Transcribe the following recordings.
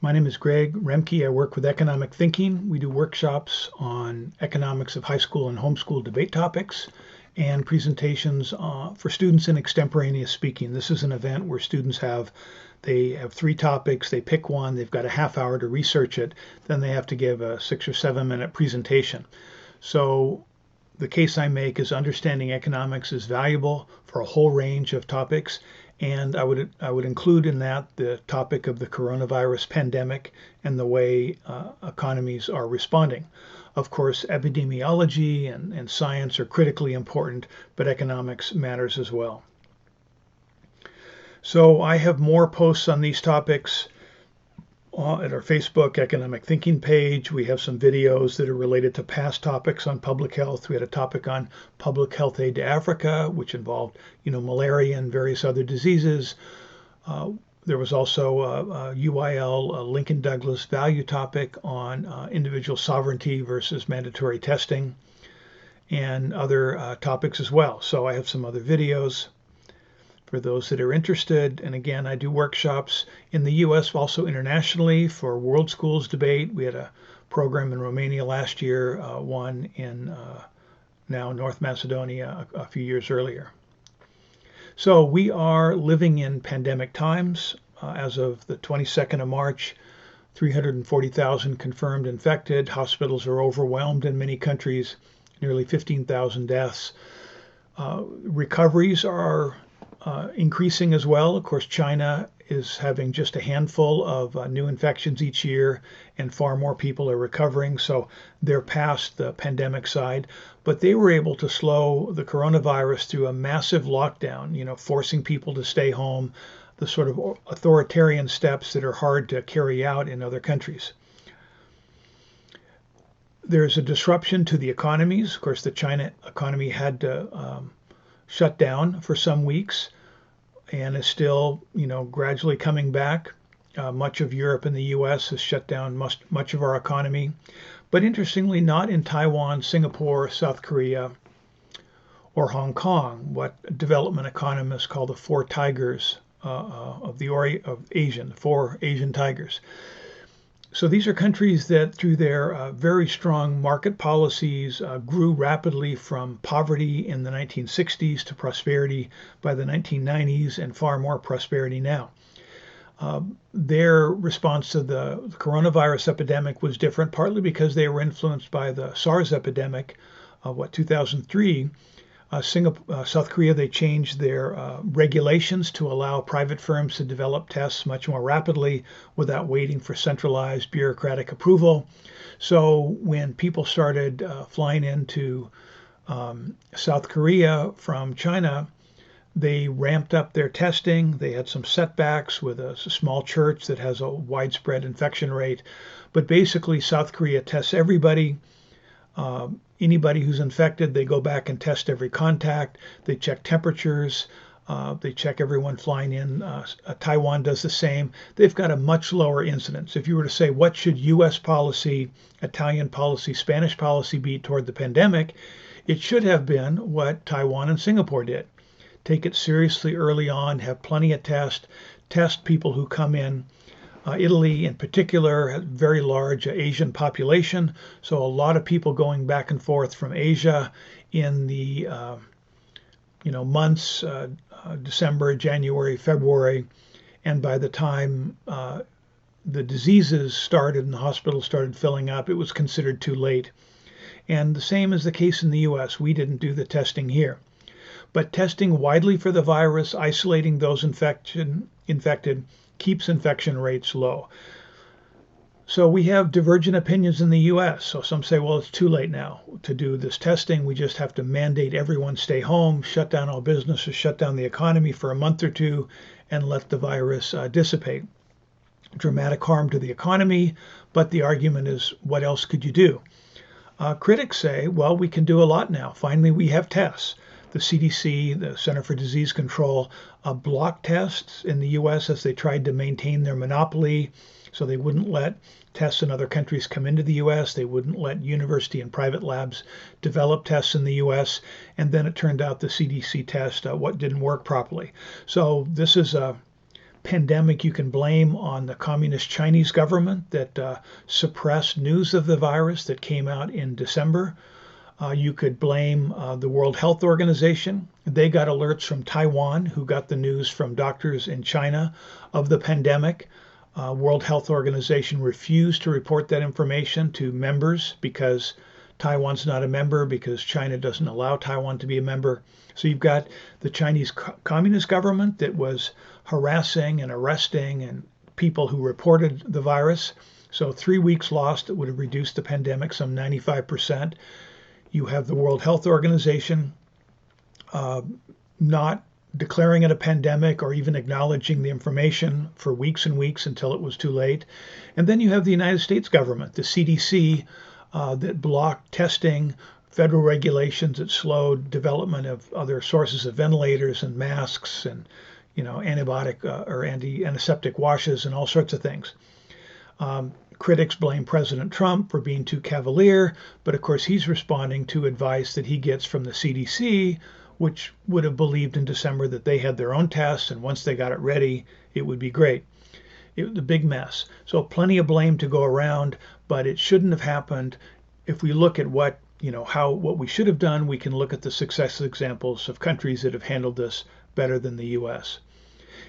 My name is Greg Remke. I work with Economic Thinking. We do workshops on economics of high school and homeschool debate topics and presentations for students in extemporaneous speaking. This is an event where students have 3 topics, they pick one, they've got a half hour to research it, then they have to give a 6 or 7 minute presentation. So the case I make is understanding economics is valuable for a whole range of topics, and I would include in that the topic of the coronavirus pandemic and the way economies are responding. Of course, epidemiology and science are critically important, but economics matters as well. So I have more posts on these topics at our Facebook Economic Thinking page. We have some videos that are related to past topics on public health. We had a topic on public health aid to Africa, which involved, malaria and various other diseases. There was also a UIL, a Lincoln Douglas value topic on individual sovereignty versus mandatory testing and other topics as well. So I have some other videos for those that are interested. And again, I do workshops in the US, also internationally, for World Schools Debate. We had a program in Romania last year, one in now North Macedonia a few years earlier. So we are living in pandemic times. As of the 22nd of March, 340,000 confirmed infected. Hospitals are overwhelmed in many countries, nearly 15,000 deaths. Recoveries are increasing as well. Of course, China is having just a handful of new infections each year, and far more people are recovering, so they're past the pandemic side. But they were able to slow the coronavirus through a massive lockdown, forcing people to stay home, the sort of authoritarian steps that are hard to carry out in other countries. There's a disruption to the economies. Of course, the China economy had to shut down for some weeks and is still, gradually coming back. Much of Europe and the US has shut down much of our economy. But interestingly, not in Taiwan, Singapore, South Korea, or Hong Kong, what development economists call the 4 tigers of Asian, the 4 Asian tigers. So these are countries that, through their very strong market policies, grew rapidly from poverty in the 1960s to prosperity by the 1990s, and far more prosperity now. Their response to the coronavirus epidemic was different, partly because they were influenced by the SARS epidemic of 2003. South Korea, they changed their regulations to allow private firms to develop tests much more rapidly without waiting for centralized bureaucratic approval. So when people started flying into South Korea from China, they ramped up their testing. They had some setbacks with a small church that has a widespread infection rate. But basically, South Korea tests everybody. Anybody who's infected, they go back and test every contact. They check temperatures. They check everyone flying in. Taiwan does the same. They've got a much lower incidence. If you were to say, what should U.S. policy, Italian policy, Spanish policy be toward the pandemic, it should have been what Taiwan and Singapore did. Take it seriously early on, have plenty of tests, test people who come in. Italy, in particular, has a very large Asian population, so a lot of people going back and forth from Asia in the months December, January, February, and by the time the diseases started and the hospitals started filling up, it was considered too late. And the same is the case in the U.S. We didn't do the testing here. But testing widely for the virus, isolating those infected, keeps infection rates low. So we have divergent opinions in the US. So some say, well, it's too late now to do this testing. We just have to mandate everyone stay home, shut down all businesses, shut down the economy for a month or two, and let the virus dissipate. Dramatic harm to the economy, but the argument is, what else could you do? Critics say, well, we can do a lot now. Finally, we have tests. The CDC, the Center for Disease Control, blocked tests in the U.S. as they tried to maintain their monopoly, so they wouldn't let tests in other countries come into the U.S. They wouldn't let university and private labs develop tests in the U.S. And then it turned out the CDC test didn't work properly. So this is pandemic you can blame on the communist Chinese government that suppressed news of the virus that came out in December. You could blame the World Health Organization. They got alerts from Taiwan, who got the news from doctors in China of the pandemic. World Health Organization refused to report that information to members because Taiwan's not a member, because China doesn't allow Taiwan to be a member. So you've got the Chinese Communist government that was harassing and arresting and people who reported the virus. So 3 weeks lost, it would have reduced the pandemic some 95%. You have the World Health Organization not declaring it a pandemic or even acknowledging the information for weeks and weeks until it was too late. And then you have the United States government, the CDC, that blocked testing, federal regulations that slowed development of other sources of ventilators and masks and antibiotic or antiseptic washes and all sorts of things. Critics blame President Trump for being too cavalier, but of course he's responding to advice that he gets from the CDC, which would have believed in December that they had their own tests, and once they got it ready, it would be great. It was a big mess. So plenty of blame to go around, but it shouldn't have happened. If we look at what we should have done, we can look at the success examples of countries that have handled this better than the U.S.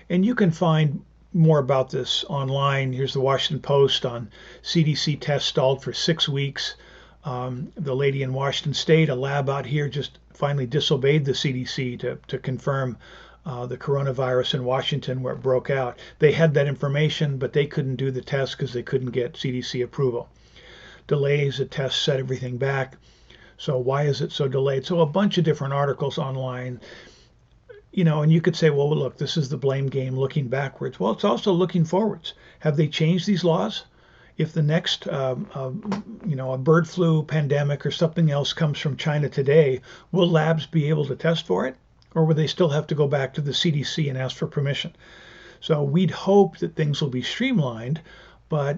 And you can find more about this online. Here's the Washington Post on CDC tests stalled for 6 weeks. The lady in Washington State, a lab out here, just finally disobeyed the CDC to confirm the coronavirus in Washington where it broke out. They had that information, but they couldn't do the test because they couldn't get CDC approval. Delays at tests set everything back. So why is it so delayed? So a bunch of different articles online. And you could say, well, look, this is the blame game looking backwards. Well, it's also looking forwards. Have they changed these laws? If the next, a bird flu pandemic or something else comes from China today, will labs be able to test for it? Or will they still have to go back to the CDC and ask for permission? So we'd hope that things will be streamlined, but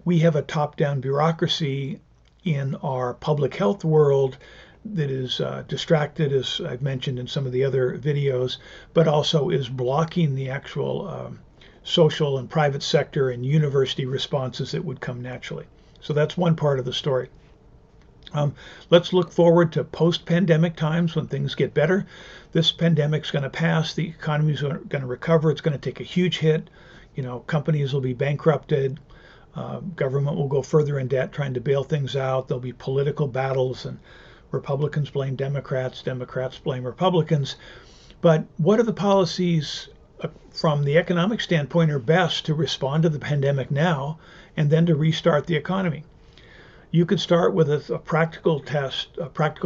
we have a top-down bureaucracy in our public health world that is distracted, as I've mentioned in some of the other videos, but also is blocking the actual social and private sector and university responses that would come naturally. So that's one part of the story. Let's look forward to post-pandemic times when things get better. This pandemic's going to pass. The economy's going to recover. It's going to take a huge hit. Companies will be bankrupted. Government will go further in debt trying to bail things out. There'll be political battles, and Republicans blame Democrats. Democrats blame Republicans. But what are the policies from the economic standpoint are best to respond to the pandemic now and then to restart the economy? You could start with a practical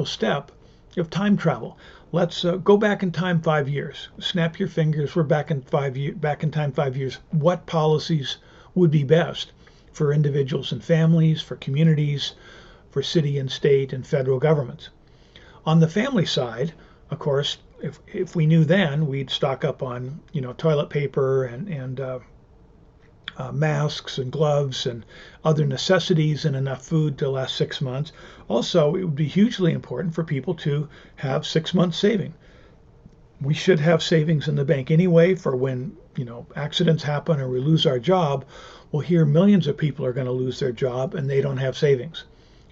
step of time travel. Let's go back in time 5 years. Snap your fingers. We're back in time 5 years. What policies would be best for individuals and families, for communities, for city and state and federal governments? On the family side, of course, if we knew then, we'd stock up on toilet paper and masks and gloves and other necessities and enough food to last 6 months. Also, it would be hugely important for people to have 6 months saving. We should have savings in the bank anyway for when accidents happen or we lose our job. Well, here millions of people are going to lose their job and they don't have savings.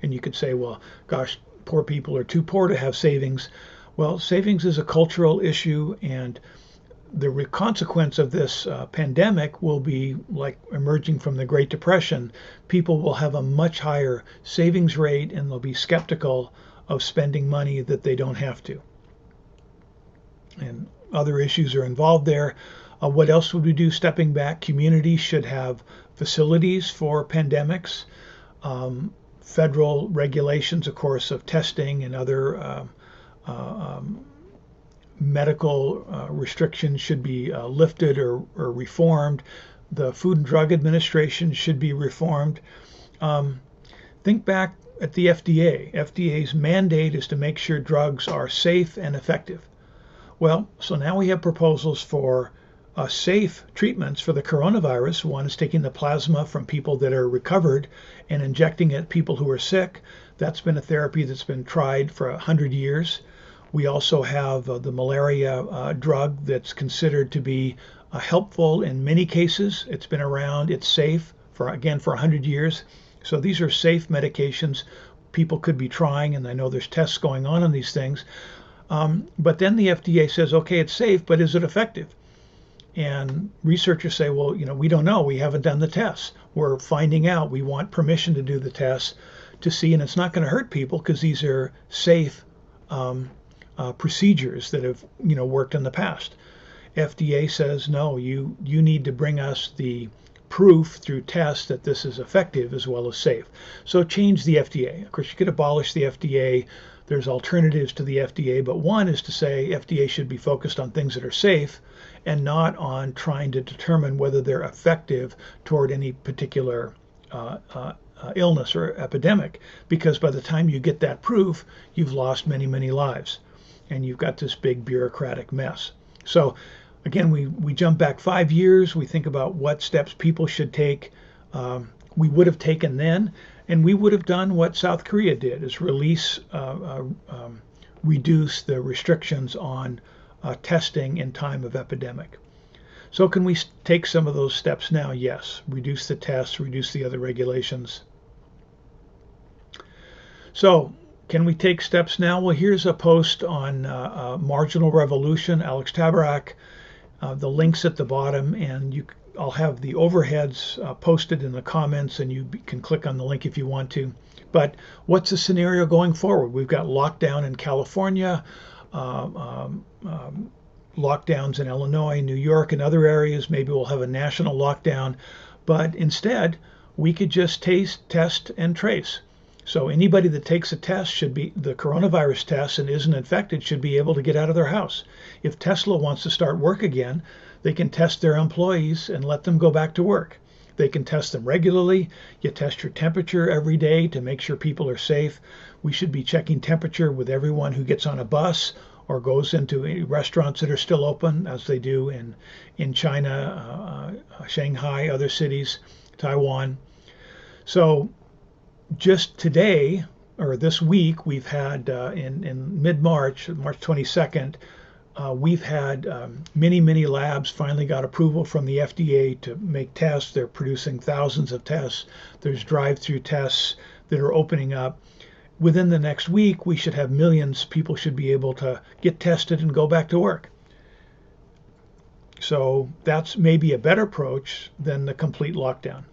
And you could say, well, gosh, poor people are too poor to have savings. Well, savings is a cultural issue, and the consequence of this pandemic will be like emerging from the Great Depression. People will have a much higher savings rate and they'll be skeptical of spending money that they don't have to. And other issues are involved there. What else would we do stepping back? Communities should have facilities for pandemics. Federal regulations, of course, of testing and other medical restrictions should be lifted or reformed. The Food and Drug Administration should be reformed. Think back at the FDA. FDA's mandate is to make sure drugs are safe and effective. Well, so now we have proposals for safe treatments for the coronavirus. One is taking the plasma from people that are recovered and injecting it people who are sick. That's been a therapy that's been tried for 100 years. We also have the malaria drug that's considered to be helpful in many cases. It's been around. It's safe for 100 years. So these are safe medications people could be trying, and I know there's tests going on these things. But then the FDA says, okay, it's safe, but is it effective? And researchers say, well, we don't know. We haven't done the tests. We're finding out. We want permission to do the tests to see, and it's not going to hurt people because these are safe procedures that have, worked in the past. FDA says, no, you need to bring us the proof through tests that this is effective as well as safe. So change the FDA. Of course, you could abolish the FDA. There's alternatives to the FDA, but one is to say FDA should be focused on things that are safe and not on trying to determine whether they're effective toward any particular illness or epidemic, because by the time you get that proof, you've lost many, many lives, and you've got this big bureaucratic mess. So again, we jump back 5 years. We think about what steps people should take. We would have taken then, and we would have done what South Korea did: is reduce the restrictions on testing in time of epidemic. So can we take some of those steps now? Yes. Reduce the tests, reduce the other regulations. So can we take steps now? Well, here's a post on Marginal Revolution, Alex Tabarrok. The link's at the bottom, and I'll have the overheads posted in the comments, and you can click on the link if you want to. But what's the scenario going forward? We've got lockdown in California, lockdowns in Illinois, New York, and other areas. Maybe we'll have a national lockdown, but instead we could just test and trace. So anybody that takes a test the coronavirus test, and isn't infected should be able to get out of their house. If Tesla wants to start work again, they can test their employees and let them go back to work. They can test them regularly. You test your temperature every day to make sure people are safe. We should be checking temperature with everyone who gets on a bus or goes into restaurants that are still open, as they do in China, Shanghai, other cities, Taiwan. So just today, or this week, we've had in mid-March, March 22nd, we've had many labs finally got approval from the FDA to make tests. They're producing thousands of tests. There's drive-through tests that are opening up. Within the next week, we should have millions. People should be able to get tested and go back to work. So that's maybe a better approach than the complete lockdown.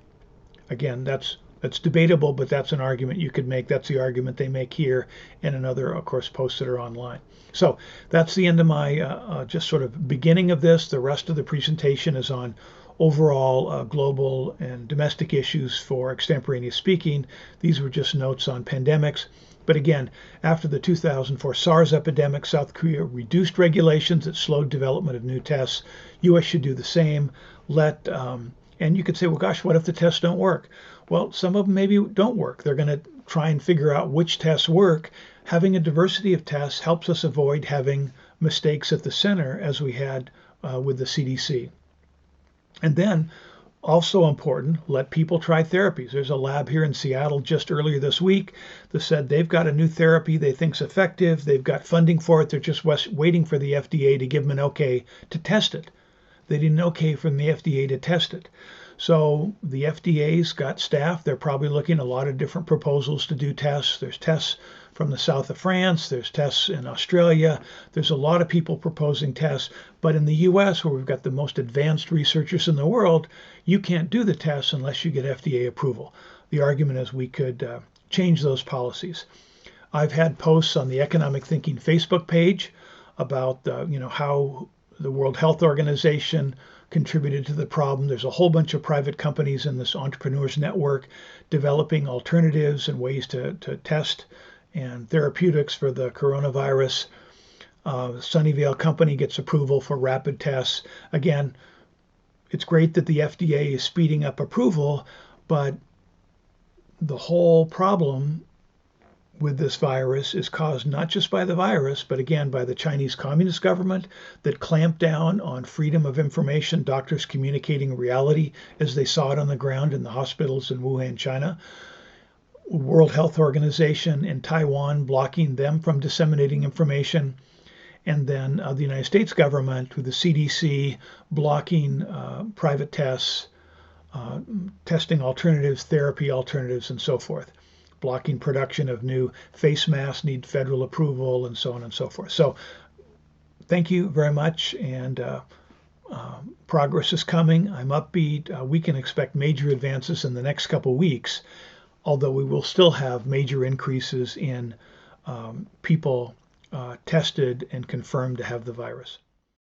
Again, that's debatable, but that's an argument you could make. That's the argument they make here and in other, of course, posts that are online. So that's the end of my just sort of beginning of this. The rest of the presentation is on overall global and domestic issues for Extemporaneous Speaking. These were just notes on pandemics. But again, after the 2004 SARS epidemic, South Korea reduced regulations that slowed development of new tests. U.S. should do the same. And you could say, well, gosh, what if the tests don't work? Well, some of them maybe don't work. They're going to try and figure out which tests work. Having a diversity of tests helps us avoid having mistakes at the center, as we had with the CDC. And then, also important, let people try therapies. There's a lab here in Seattle just earlier this week that said they've got a new therapy they think's effective. They've got funding for it. They're just waiting for the FDA to give them an okay to test it. They didn't okay from the FDA to test it. So the FDA's got staff. They're probably looking at a lot of different proposals to do tests. There's tests from the south of France. There's tests in Australia. There's a lot of people proposing tests. But in the U.S., where we've got the most advanced researchers in the world, you can't do the tests unless you get FDA approval. The argument is we could change those policies. I've had posts on the Economic Thinking Facebook page about how the World Health Organization contributed to the problem. There's a whole bunch of private companies in this entrepreneurs network developing alternatives and ways to test and therapeutics for the coronavirus. Sunnyvale Company gets approval for rapid tests. Again, it's great that the FDA is speeding up approval, but the whole problem with this virus is caused not just by the virus, but again by the Chinese Communist government that clamped down on freedom of information, doctors communicating reality as they saw it on the ground in the hospitals in Wuhan, China. World Health Organization in Taiwan blocking them from disseminating information. and then the United States government through the CDC blocking private tests, testing alternatives, therapy alternatives, and so forth. Blocking production of new face masks need federal approval, and so on and so forth. So thank you very much, and progress is coming. I'm upbeat. We can expect major advances in the next couple weeks, although we will still have major increases in people tested and confirmed to have the virus.